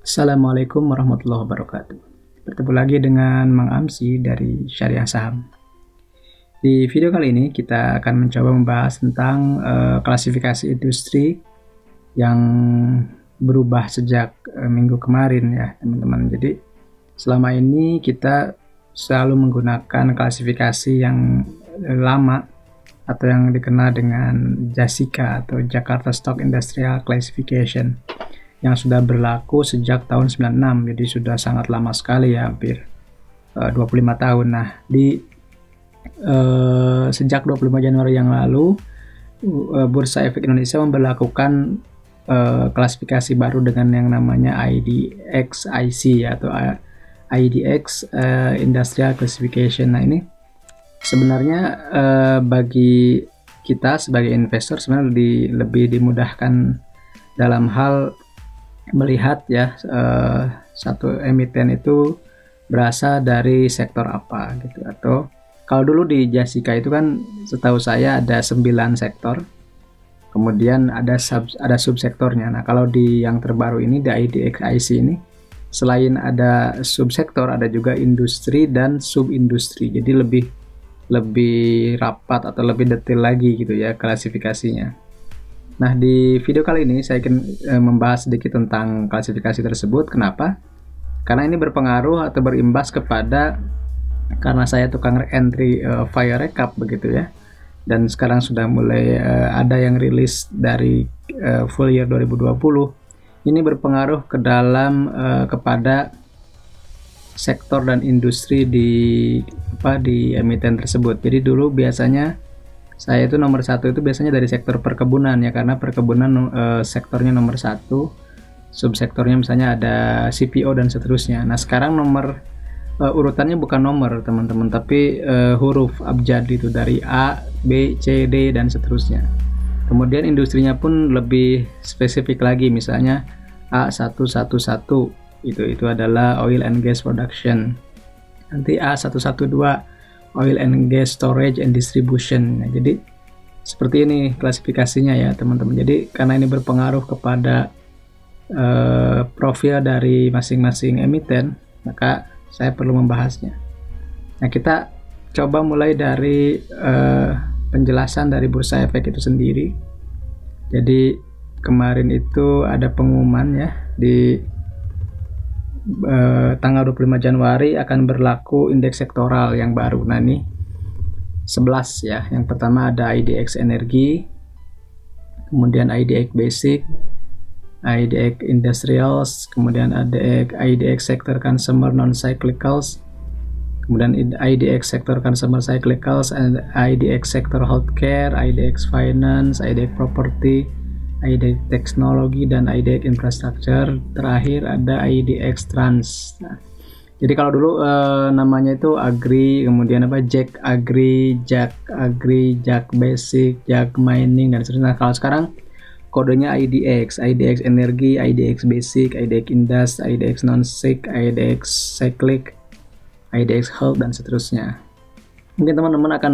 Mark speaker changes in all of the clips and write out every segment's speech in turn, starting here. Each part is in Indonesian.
Speaker 1: Assalamualaikum warahmatullahi wabarakatuh. Bertemu lagi dengan Mang Amsi dari Syariah Saham. Di video kali ini kita akan mencoba membahas tentang klasifikasi industri yang berubah sejak minggu kemarin ya teman-teman. Jadi selama ini kita selalu menggunakan klasifikasi yang lama atau yang dikenal dengan JASICA atau Jakarta Stock Industrial Classification, yang sudah berlaku sejak tahun 96, jadi sudah sangat lama sekali ya, hampir 25 tahun. Nah, sejak 25 Januari yang lalu, Bursa Efek Indonesia memberlakukan klasifikasi baru dengan yang namanya IDX-IC atau IDX Industrial Classification. Nah, ini sebenarnya bagi kita sebagai investor sebenarnya lebih dimudahkan dalam hal melihat ya satu emiten itu berasal dari sektor apa gitu. Atau kalau dulu di JASICA itu kan setahu saya ada 9 sektor, kemudian ada subsektornya. Nah, kalau di yang terbaru ini di IDX-IC ini, selain ada subsektor ada juga industri dan subindustri, jadi lebih rapat atau lebih detail lagi gitu ya klasifikasinya. Nah, di video kali ini saya akan membahas sedikit tentang klasifikasi tersebut. Kenapa? Karena ini berpengaruh atau berimbas karena saya tukang entry fire recap begitu ya. Dan sekarang sudah mulai ada yang rilis dari full year 2020. Ini berpengaruh kepada sektor dan industri di emiten tersebut. Jadi dulu biasanya saya itu nomor 1 itu biasanya dari sektor perkebunan ya, karena perkebunan sektornya nomor 1, subsektornya misalnya ada CPO dan seterusnya. Nah, sekarang urutannya bukan nomor teman-teman, tapi huruf abjad itu dari A, B, C, D dan seterusnya. Kemudian industrinya pun lebih spesifik lagi, misalnya A111 itu adalah oil and gas production. Nanti A112 oil and gas storage and distribution. Nah, jadi seperti ini klasifikasinya ya teman-teman. Jadi karena ini berpengaruh kepada profil dari masing-masing emiten, maka saya perlu membahasnya. Nah, kita coba mulai dari penjelasan dari Bursa Efek itu sendiri. Jadi kemarin itu ada pengumuman ya, di tanggal 25 Januari akan berlaku indeks sektoral yang baru. Nah, ini 11 ya. Yang pertama ada IDX Energi, kemudian IDX Basic, IDX Industrials, kemudian ada IDX Sector Consumer Non-Cyclicals, kemudian IDX Sector Consumer Cyclicals, IDX Sector Healthcare, IDX Finance, IDX Property, IDX Teknologi, dan IDX Infrastructure. Terakhir ada IDX Trans. Nah, jadi kalau dulu namanya itu Agri, kemudian Jack Agri, Jack Agri, Jack Basic, Jack Mining dan seterusnya. Nah, kalau sekarang kodenya IDX Energi, IDX Basic, IDX Indus, IDX Non-Cyc, IDX Cyclic, IDX Health dan seterusnya. Mungkin teman-teman akan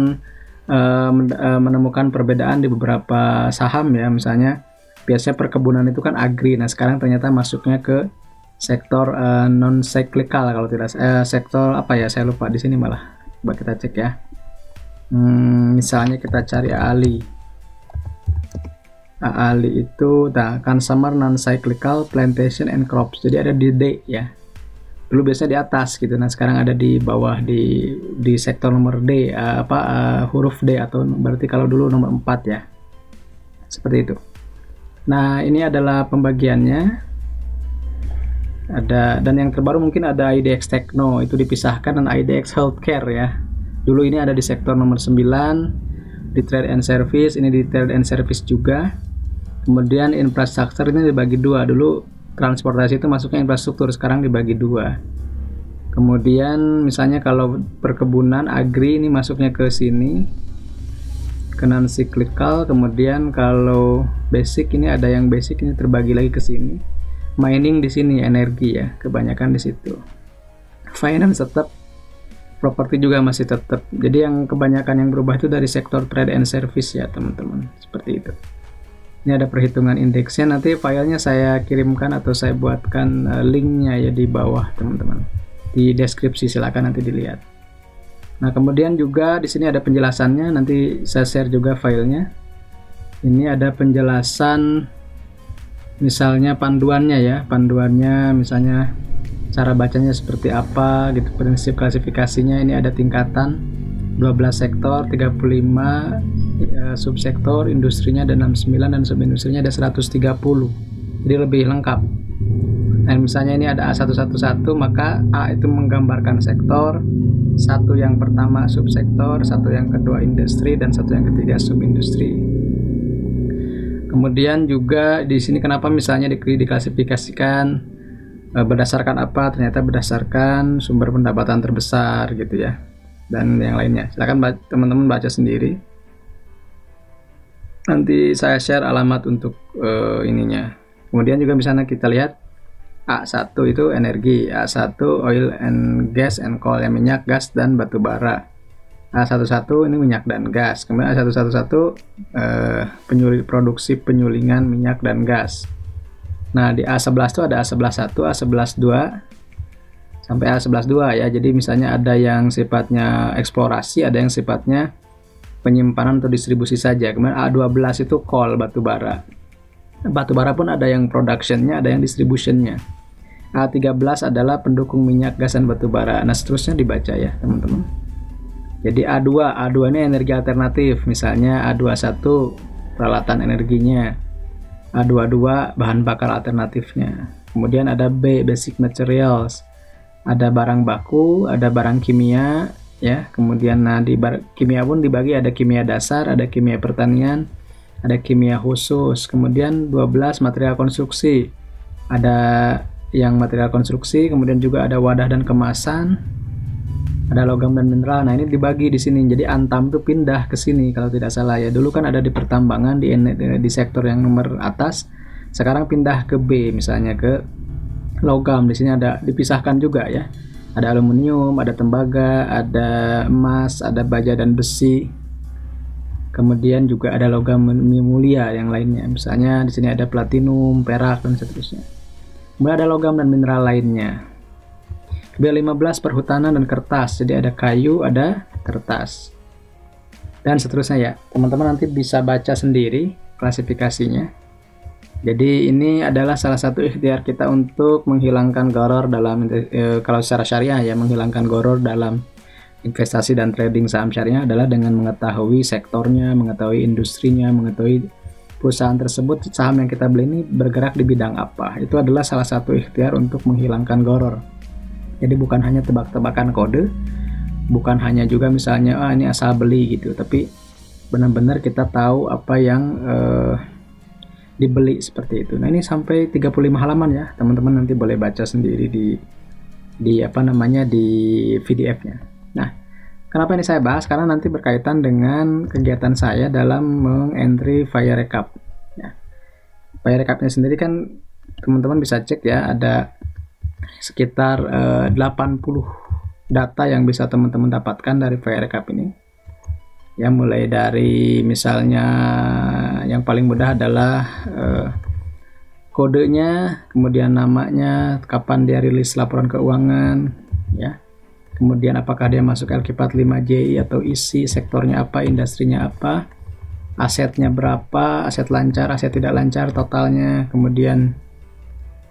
Speaker 1: menemukan perbedaan di beberapa saham ya, misalnya biasanya perkebunan itu kan agri. Nah, sekarang ternyata masuknya ke sektor non cyclical kalau tidak sektor apa ya, saya lupa di sini malah. Coba kita cek ya. Misalnya kita cari Ali itu consumer non cyclical plantation and crops. Jadi ada di D ya. Dulu biasanya di atas gitu. Nah, sekarang ada di bawah di sektor nomor D, huruf D, atau berarti kalau dulu nomor 4 ya. Seperti itu. Nah, ini adalah pembagiannya. Dan yang terbaru mungkin ada IDX Tekno, itu dipisahkan, dan IDX Healthcare ya. Dulu ini ada di sektor nomor 9, di Trade and Service, ini di Trade and Service juga. Kemudian infrastruktur ini dibagi 2. Dulu transportasi itu masuknya infrastruktur, sekarang dibagi 2. Kemudian misalnya kalau perkebunan agri ini masuknya ke sini, ke non cyclical. Kemudian kalau basic ini ada yang basic ini terbagi lagi ke sini. Mining di sini, energi ya, kebanyakan di situ. Finance tetap, properti juga masih tetap. Jadi yang kebanyakan yang berubah itu dari sektor trade and service ya teman-teman, seperti itu. Ini ada perhitungan indeksnya, nanti filenya saya kirimkan atau saya buatkan linknya ya di bawah teman-teman, di deskripsi, silakan nanti dilihat. Nah kemudian juga di sini ada penjelasannya, nanti saya share juga filenya. Ini ada penjelasan misalnya panduannya ya, panduannya misalnya cara bacanya seperti apa gitu, prinsip klasifikasinya. Ini ada tingkatan 12 sektor, 35 subsektor, industrinya ada 69 dan subindustrinya ada 130. Jadi lebih lengkap. Nah, misalnya ini ada A111, maka A itu menggambarkan sektor, satu yang pertama subsektor, satu yang kedua industri, dan satu yang ketiga subindustri. Kemudian juga di sini kenapa misalnya diklasifikasikan berdasarkan apa? Ternyata berdasarkan sumber pendapatan terbesar gitu ya, dan yang lainnya. Silakan teman-teman baca sendiri. Nanti saya share alamat untuk ininya. Kemudian juga misalnya kita lihat A1 itu energi, A1 oil and gas and coal, yang minyak, gas, dan batu bara. A11 ini minyak dan gas. Kemudian A111 produksi penyulingan minyak dan gas. Nah di A11 itu ada A11.1, A11.2 sampai A11.2 ya. Jadi misalnya ada yang sifatnya eksplorasi, ada yang sifatnya penyimpanan atau distribusi saja. Kemudian A12 itu coal, batu bara. Batu bara pun ada yang productionnya, ada yang distributionnya. A13 adalah pendukung minyak, gas, dan batu bara. Nah seterusnya dibaca ya teman-teman. Jadi A2 ini energi alternatif, misalnya A21 peralatan energinya, A22 bahan bakar alternatifnya. Kemudian ada B, basic materials, ada barang baku, ada barang kimia ya. Kemudian di kimia pun dibagi, ada kimia dasar, ada kimia pertanian, ada kimia khusus. Kemudian 12 material konstruksi, ada yang material konstruksi, kemudian juga ada wadah dan kemasan, ada logam dan mineral. Nah ini dibagi di sini, jadi Antam itu pindah ke sini kalau tidak salah ya. Dulu kan ada di pertambangan di sektor yang nomor atas, sekarang pindah ke B, misalnya ke logam. Di sini ada dipisahkan juga ya, ada aluminium, ada tembaga, ada emas, ada baja dan besi. Kemudian juga ada logam mulia yang lainnya, misalnya di sini ada platinum, perak, dan seterusnya. Kemudian ada logam dan mineral lainnya. B15 perhutanan dan kertas, jadi ada kayu, ada kertas, dan seterusnya ya. Teman-teman nanti bisa baca sendiri klasifikasinya. Jadi ini adalah salah satu ikhtiar kita untuk menghilangkan gharar dalam kalau secara syariah ya, menghilangkan gharar dalam investasi dan trading saham syariah adalah dengan mengetahui sektornya, mengetahui industrinya, mengetahui perusahaan tersebut, saham yang kita beli ini bergerak di bidang apa. Itu adalah salah satu ikhtiar untuk menghilangkan gharar. Jadi bukan hanya tebak-tebakan kode, bukan hanya juga misalnya ini asal beli gitu, tapi benar-benar kita tahu apa yang dibeli seperti itu. Nah ini sampai 35 halaman ya, teman-teman nanti boleh baca sendiri di apa namanya di PDF-nya. Nah, kenapa ini saya bahas? Karena nanti berkaitan dengan kegiatan saya dalam mengentry fire recap. Ya. Fire recapnya sendiri kan teman-teman bisa cek ya, ada sekitar 80 data yang bisa teman-teman dapatkan dari fire recap ini ya, mulai dari misalnya yang paling mudah adalah kodenya, kemudian namanya, kapan dia rilis laporan keuangan ya, kemudian apakah dia masuk LQ45 JI atau isi, sektornya apa, industrinya apa, asetnya berapa, aset lancar, aset tidak lancar, totalnya, kemudian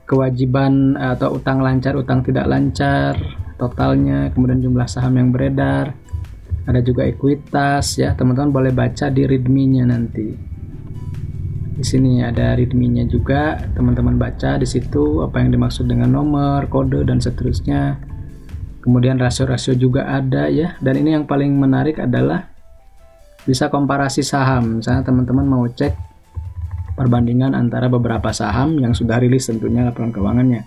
Speaker 1: kewajiban atau utang lancar, utang tidak lancar, totalnya, kemudian jumlah saham yang beredar, ada juga ekuitas ya. Teman-teman boleh baca di readme-nya nanti. Di sini ada readme-nya juga, teman-teman baca di situ apa yang dimaksud dengan nomor, kode, dan seterusnya. Kemudian rasio-rasio juga ada ya. Dan ini yang paling menarik adalah bisa komparasi saham. Misalnya teman-teman mau cek perbandingan antara beberapa saham yang sudah rilis tentunya laporan keuangannya.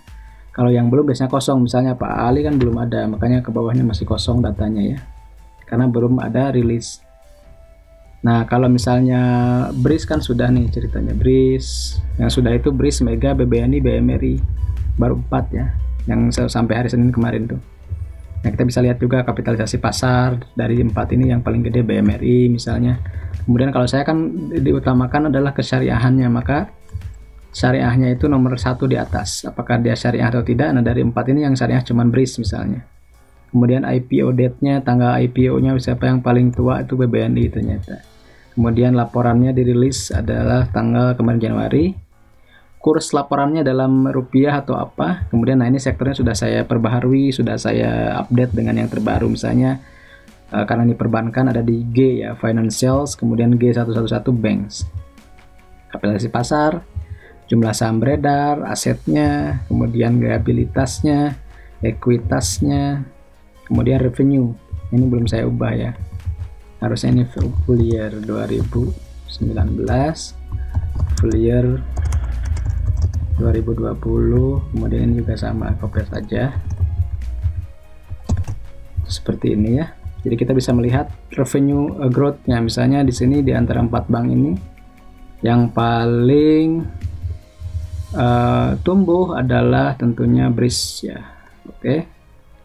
Speaker 1: Kalau yang belum biasanya kosong, misalnya Pak Ali kan belum ada, makanya ke bawahnya masih kosong datanya ya, karena belum ada rilis. Nah kalau misalnya BRIS kan sudah nih ceritanya, BRIS yang sudah itu BRIS, Mega, BBNI, BMRI baru 4 ya, yang sampai hari Senin kemarin tuh. Nah, kita bisa lihat juga kapitalisasi pasar dari 4 ini yang paling gede BMRI misalnya. Kemudian kalau saya kan diutamakan adalah kesyariahannya, maka syariahnya itu nomor 1 di atas. Apakah dia syariah atau tidak? Nah, dari 4 ini yang syariah cuman BRIS misalnya. Kemudian IPO date-nya, tanggal IPO-nya siapa yang paling tua itu BBNI ternyata. Kemudian laporannya dirilis adalah tanggal kemarin Januari. Kurs laporannya dalam rupiah atau apa. Kemudian nah ini sektornya sudah saya perbaharui, sudah saya update dengan yang terbaru misalnya karena ini perbankan ada di G ya, Financials, kemudian G111 Banks. Kapitalisasi pasar, jumlah saham beredar, asetnya, kemudian liabilitasnya, ekuitasnya, kemudian revenue. Ini belum saya ubah ya. Harusnya ini full year 2019, full year 2020, kemudian ini juga sama, copy saja seperti ini ya. Jadi kita bisa melihat revenue growth-nya, misalnya di sini di antara 4 bank ini yang paling tumbuh adalah tentunya BRIS ya. Oke,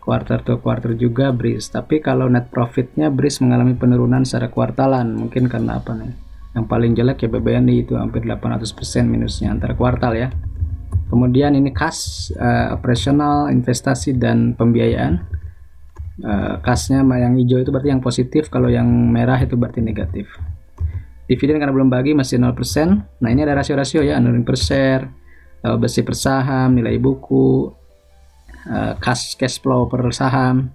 Speaker 1: quarter to quarter juga BRIS, tapi kalau net profitnya BRIS mengalami penurunan secara kuartalan, mungkin karena apa nih, yang paling jelek ya BBNI itu hampir 800% minusnya antara kuartal ya. Kemudian ini kas, operasional, investasi, dan pembiayaan. Kasnya yang hijau itu berarti yang positif, kalau yang merah itu berarti negatif. Dividen karena belum bagi masih 0%. Nah ini ada rasio-rasio ya, earning per share, bersih per saham, nilai buku, cash flow per saham,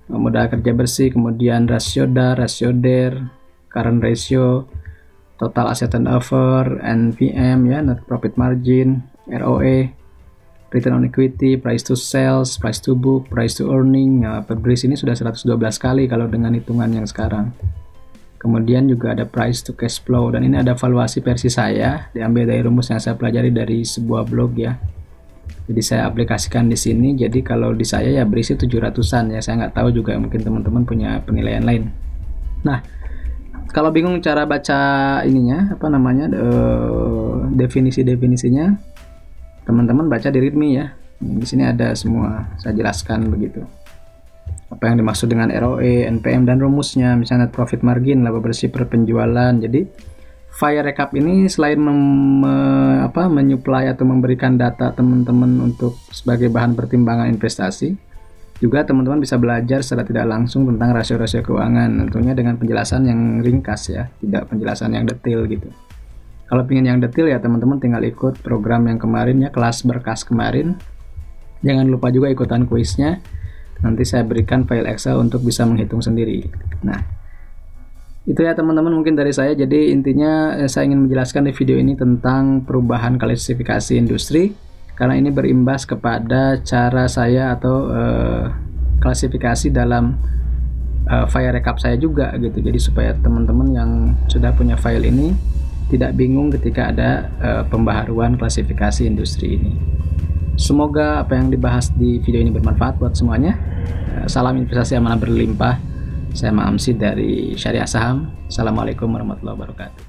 Speaker 1: modal kerja bersih, kemudian rasio DAR, rasio DER, current ratio, total asset turnover, NPM ya, net profit margin, ROE, return on equity, price to sales, price to book, price to earning. Nah, per BRIS ini sudah 112 kali kalau dengan hitungan yang sekarang. Kemudian juga ada price to cash flow, dan ini ada valuasi versi saya, diambil dari rumus yang saya pelajari dari sebuah blog ya. Jadi saya aplikasikan di sini. Jadi kalau di saya ya BRIS 700-an ya, saya nggak tahu juga, mungkin teman-teman punya penilaian lain. Nah, kalau bingung cara baca ininya, apa namanya, definisi-definisinya, teman-teman baca di readme ya. Di sini ada semua, saya jelaskan begitu. Apa yang dimaksud dengan ROE, NPM, dan rumusnya, misalnya net profit margin, laba bersih per penjualan. Jadi file recap ini selain menyuplai atau memberikan data teman-teman untuk sebagai bahan pertimbangan investasi, juga teman-teman bisa belajar secara tidak langsung tentang rasio-rasio keuangan, tentunya dengan penjelasan yang ringkas ya, tidak penjelasan yang detail gitu. Kalau ingin yang detail ya teman-teman tinggal ikut program yang kemarin ya, kelas berkas kemarin. Jangan lupa juga ikutan kuisnya. Nanti saya berikan file Excel untuk bisa menghitung sendiri. Nah, itu ya teman-teman mungkin dari saya. Jadi intinya saya ingin menjelaskan di video ini tentang perubahan klasifikasi industri, karena ini berimbas kepada cara saya atau klasifikasi dalam file recap saya juga gitu. Jadi supaya teman-teman yang sudah punya file ini tidak bingung ketika ada pembaharuan klasifikasi industri ini. Semoga apa yang dibahas di video ini bermanfaat buat semuanya. Salam investasi amanah berlimpah. Saya Ma'amsi dari Syariah Saham. Assalamualaikum warahmatullahi wabarakatuh.